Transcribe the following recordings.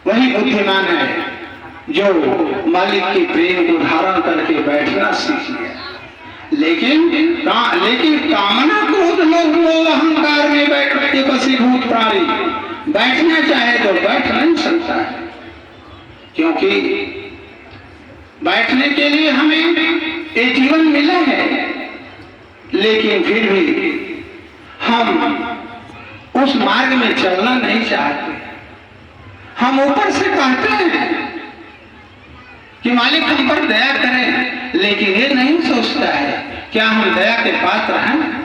वही बुद्धिमान है जो मालिक के प्रेम को धारण करके बैठना सीख गया। लेकिन कामना क्रोध लोभ मोह अहंकार में बैठ के बसीभूत प्राणी बैठना चाहे तो बैठ नहीं सकता है, क्योंकि बैठने के लिए हमें ये जीवन मिला है, लेकिन फिर भी हम उस मार्ग में चलना नहीं चाहते। हम ऊपर से कहते हैं कि मालिक हम पर दया करें, लेकिन ये नहीं सोचता है क्या हम दया के पात्र हैं।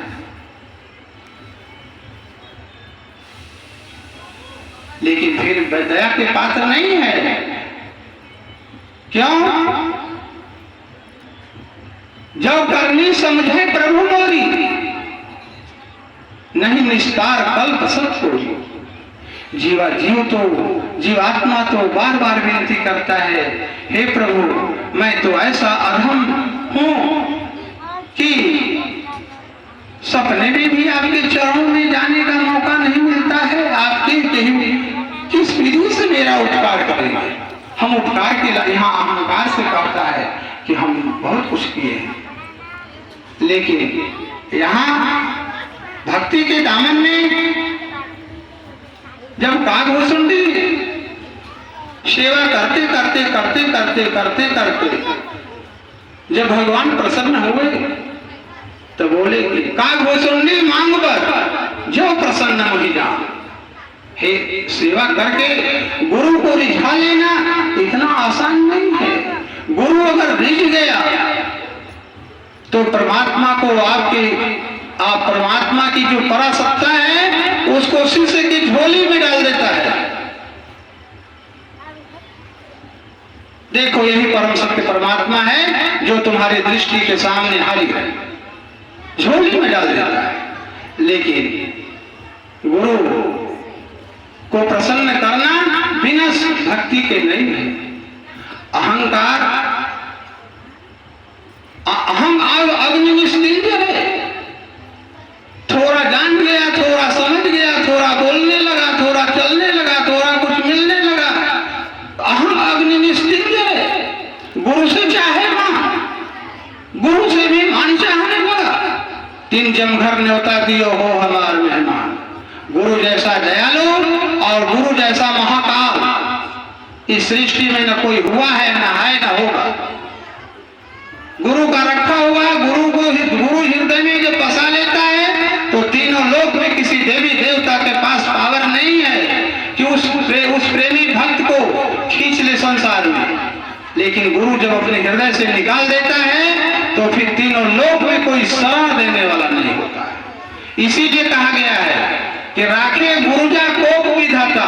लेकिन फिर दया के पात्र नहीं है, क्यों? जब करनी समझे प्रभु मोरी, नहीं निस्तार कल्प सत होगी। जीवात्मा तो बार बार विनती करता है, हे प्रभु मैं तो ऐसा अधम हूं कि सपने में भी आपके चरणों में जाने का मौका नहीं मिलता है। आपके किस विधि से मेरा उपकार करेंगे? हम उपकार के यहाँ अहंकार से कहता है कि हम बहुत कुछ किए हैं, लेकिन यहाँ भक्ति के दामन में जब कागभूषुंडी सेवा करते जब भगवान प्रसन्न हुए तो बोले कि कागभूषुंडी मांग पर जो प्रसन्न मुझे जा। हे, सेवा करके गुरु को रिझा लेना इतना आसान नहीं है। गुरु अगर रिझ गया तो परमात्मा को आप परमात्मा की जो परासत्ता है उसको शीशे की झोली में डाल देता है। देखो यही परम सत्य परमात्मा है जो तुम्हारी दृष्टि के सामने हाजिर है, झोली में डाल देता है। लेकिन गुरु को प्रसन्न करना बिना भक्ति के नहीं है। अहंकार अहम अग्नि निस्तीर्ण है। थोड़ा जान गया, थोड़ा समझ गया, थोड़ा बोलने लगा, थोड़ा चलने लगा, थोड़ा कुछ मिलने लगा, अहम अग्नि निस्तीर्ण है। गुरु से चाहेगा, गुरु से भी मान चाहने लगा। तीन जमघर न्योता दियो हो हमार मेहमान। गुरु जैसा दयालु और गुरु जैसा महाकाल इस सृष्टि में न कोई हुआ है, न है, न होगा। गुरु का रखा हुआ गुरु हृदय में जब बसा लेता है तो तीनों लोक में किसी देवी देवता के पास पावर नहीं है कि उस प्रेमी भक्त को खींच ले संसार में। लेकिन गुरु जब अपने हृदय से निकाल देता है तो फिर तीनों लोक में कोई शरण देने वाला नहीं होता है। इसीलिए कहा गया है कि राखे गुरुजा को विधाता।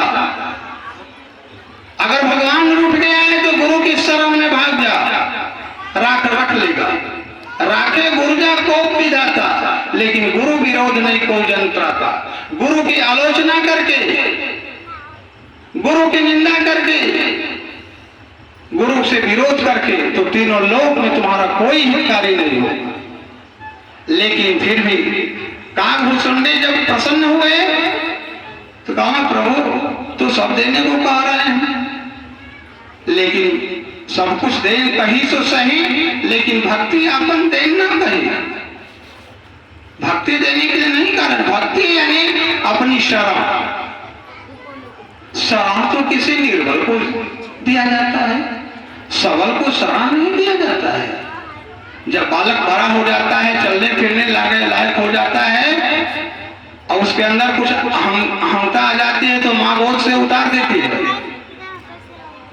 अगर भगवान रूठ गया है तो गुरु की शरण में भाग जा, रख लेगा। राखे गुरुजा को विधाता, लेकिन गुरु विरोध नहीं को जंत्राता। गुरु की आलोचना करके, गुरु की निंदा करके, गुरु से विरोध करके तो तीनों लोक में तुम्हारा कोई हितकारी नहीं होगा। लेकिन फिर भी कागभूषुंडी जब प्रसन्न हुए तो कहा प्रभु तो सब देने को कह रहे हैं, लेकिन सब कुछ दे कहीं तो सही, लेकिन भक्ति अपन देना कहीं। भक्ति देने के लिए नहीं कर रहे। भक्ति यानी अपनी शरण तो किसी निर्बल को दिया जाता है, सबल को शरण नहीं दिया जाता है। जब बालक बड़ा हो जाता है, चलने फिरने लायक हो जाता है और उसके अंदर कुछ अहंता आ जाती है तो माँ गोद से उतार देती है।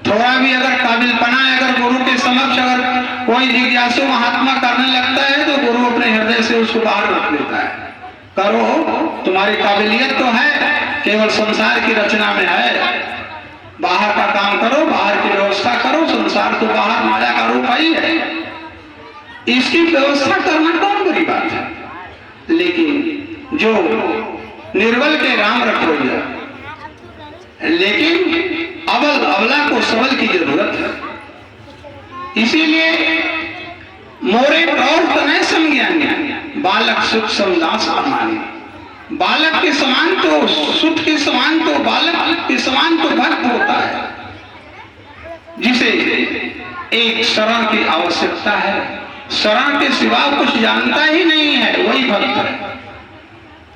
थोड़ा भी अगर काबिलपना अगर गुरु के समक्ष अगर कोई जिज्ञासु महात्मा करने लगता है तो गुरु अपने हृदय से उसको बाहर रख देता है। करो, तुम्हारी काबिलियत तो है, केवल संसार की रचना में है। बाहर का काम करो, बाहर की व्यवस्था करो। संसार तो बाहर माया का रूप ही है, इसकी व्यवस्था करना कौन बड़ी बात है। लेकिन जो निर्बल के राम रखोगे, लेकिन अबला को सबल की जरूरत है। इसीलिए मोरे प्रौढ़ तनय समज्ञान बालक सुख समदास अमानी। बालक के समान तो सुख के समान तो बालक के समान तो भक्त होता है, एक शरण की आवश्यकता है। शरण के सिवा कुछ जानता ही नहीं है, वही भक्त है।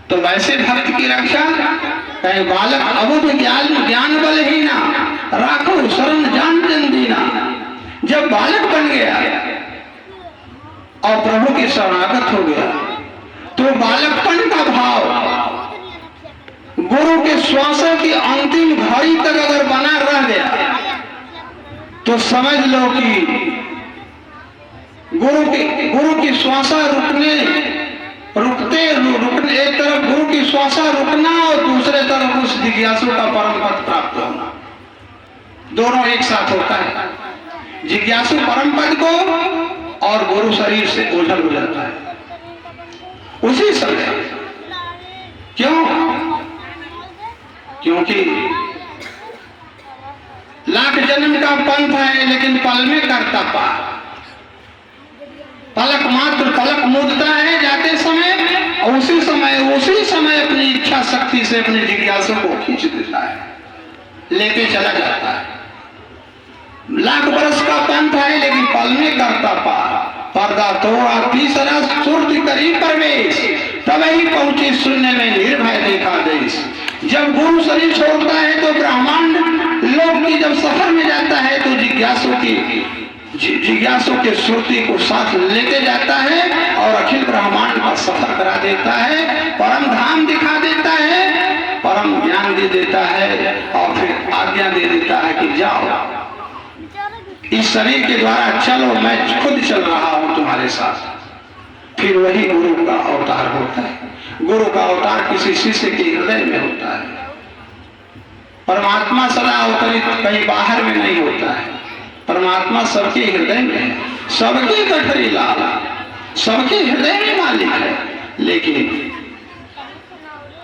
तो वैसे भक्त की रक्षा कहे बालक अबुध ज्ञान बल ही ना राखो शरण जान जन दीना। जब बालक बन गया और प्रभु के शरणागत हो गया तो बालकपन का भाव गुरु के श्वासों की अंतिम घड़ी तक अगर बना रह गया तो समझ लो कि गुरु की श्वासा रुकने एक तरफ गुरु की श्वासा रुकना और दूसरे तरफ उस जिज्ञासु का परम पद प्राप्त होना, दोनों एक साथ होता है। जिज्ञासु परम पद को और गुरु शरीर से ओझल हो जाता है उसी समय। क्यों? क्योंकि लाख जन्म का पंथ है लेकिन पल में करता पार। पलक मात्र पलक मूदता है जाते समय और उसी समय अपनी इच्छा शक्ति से अपने जिज्ञासु को खींच देता है, लेके चला जाता है। लाख वर्ष का पंथ है लेकिन पल में करता पार। पर्दा तोड़ा तीसरा सुरति करी प्रवेश, तब ही पहुंचे शून्य में निर्भय देखा देश। जब गुरु शरीर छोड़ता है तो ब्रह्मांड लोक की जब सफर में जाता है तो जिज्ञासु के श्रुति को साथ लेके जाता है और अखिल ब्रह्मांड का सफर करा देता है, परम धाम दिखा देता है, परम ज्ञान दे देता है और फिर आज्ञा दे देता है कि जाओ इस शरीर के द्वारा चलो, मैं खुद चल रहा हूं तुम्हारे साथ। फिर वही गुरु का अवतार होता है। गुरु का अवतार किसी शिष्य के हृदय में होता है। परमात्मा सदा अवतरित कहीं बाहर में नहीं होता है, परमात्मा सबके हृदय में है। सबके गठरी लाल, सबके हृदय में मालिक है, लेकिन